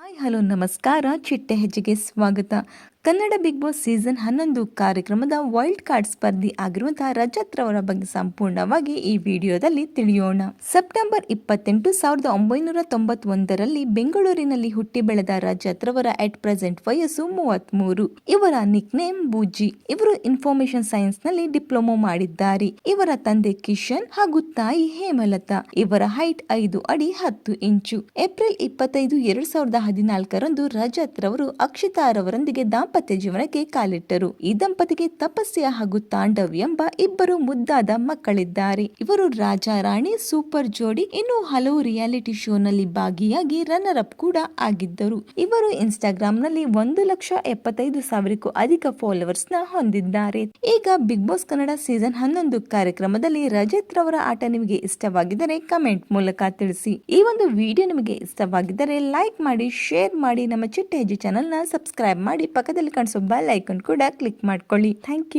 Hi hello ನಮಸ್ಕಾರ. ಚಿಟ್ಟೆ ಹೆಜ್ಜೆಗೆ ಸ್ವಾಗತ. ಕನ್ನಡ ಬಿಗ್ ಬಾಸ್ ಸೀಸನ್ 11 ಕಾರ್ಯಕ್ರಮದ ವೈಲ್ಡ್ ಕಾರ್ಡ್ ಸ್ಪರ್ಧಿ ಆಗಿರುವಂತಹ ರಜತ್ ರವರ ಬಗ್ಗೆ ಸಂಪೂರ್ಣವಾಗಿ ಈ ವಿಡಿಯೋದಲ್ಲಿ ತಿಳಿಯೋಣ. ಸೆಪ್ಟೆಂಬರ್ 28, 1991ರಲ್ಲಿ ಬೆಂಗಳೂರಿನಲ್ಲಿ ಹುಟ್ಟಿ ಬೆಳೆದ ರಜತ್ ರವರ ಎಟ್ ಪ್ರೆಸೆಂಟ್ ವಯಸ್ಸು 33. ಇವರ ನಿಕ್ ನೇಮ್ ಬೂಜಿ. ಇವರು ಇನ್ಫಾರ್ಮೇಶನ್ ಸೈನ್ಸ್ ನಲ್ಲಿ ಡಿಪ್ಲೊಮಾ ಮಾಡಿದ್ದಾರೆ. ಇವರ ತಂದೆ ಕಿಶನ್ ಹಾಗೂ ತಾಯಿ ಹೇಮಲತಾ. ಇವರ ಹೈಟ್ 5 ಅಡಿ 10 ಇಂಚು. ಏಪ್ರಿಲ್ 25, 2014ರಂದು ರಜತ್ ರವರು ಅಕ್ಷಿತಾ ರವರೊಂದಿಗೆ ದಾಂಪತ್ಯ ಜೀವನಕ್ಕೆ ಕಾಲಿಟ್ಟರು. ಈ ದಂಪತಿಗೆ ತಪಸ್ಯ ಹಾಗೂ ತಾಂಡವ್ ಎಂಬ ಇಬ್ಬರು ಮುದ್ದಾದ ಮಕ್ಕಳಿದ್ದಾರೆ. ಇವರು ರಾಜ ರಾಣಿ, ಸೂಪರ್ ಜೋಡಿ, ಇನ್ನು ಹಲವು ರಿಯಾಲಿಟಿ ಶೋ ನಲ್ಲಿ ಭಾಗಿಯಾಗಿ ರನ್ನರ್ ಅಪ್ ಕೂಡ ಆಗಿದ್ದರು. ಇವರು ಇನ್ಸ್ಟಾಗ್ರಾಮ್ ನಲ್ಲಿ 1,75,000ಕ್ಕೂ ಅಧಿಕ ಫಾಲೋವರ್ಸ್ ನ ಹೊಂದಿದ್ದಾರೆ. ಈಗ ಬಿಗ್ ಬಾಸ್ ಕನ್ನಡ ಸೀಸನ್ 11 ಕಾರ್ಯಕ್ರಮದಲ್ಲಿ ರಜತ್ ರವರ ಆಟ ನಿಮಗೆ ಇಷ್ಟವಾಗಿದ್ದರೆ ಕಮೆಂಟ್ ಮೂಲಕ ತಿಳಿಸಿ. ಈ ಒಂದು ವಿಡಿಯೋ ನಿಮಗೆ ಇಷ್ಟವಾಗಿದ್ದರೆ ಲೈಕ್ ಮಾಡಿ, ಶೇರ್ ಮಾಡಿ, ನಮ್ಮ ಚಿಟ್ಟೆ ಹೆಜ್ಜೆ ಚಾನೆಲ್ ನ ಸಬ್ಸ್ಕ್ರೈಬ್ ಮಾಡಿ, ಪಕ್ಕದಲ್ಲಿ ಕಾಣಿಸೋ ಬೆಲ್ ಐಕಾನ್ ಕೂಡ ಕ್ಲಿಕ್ ಮಾಡ್ಕೊಳ್ಳಿ. Thank you.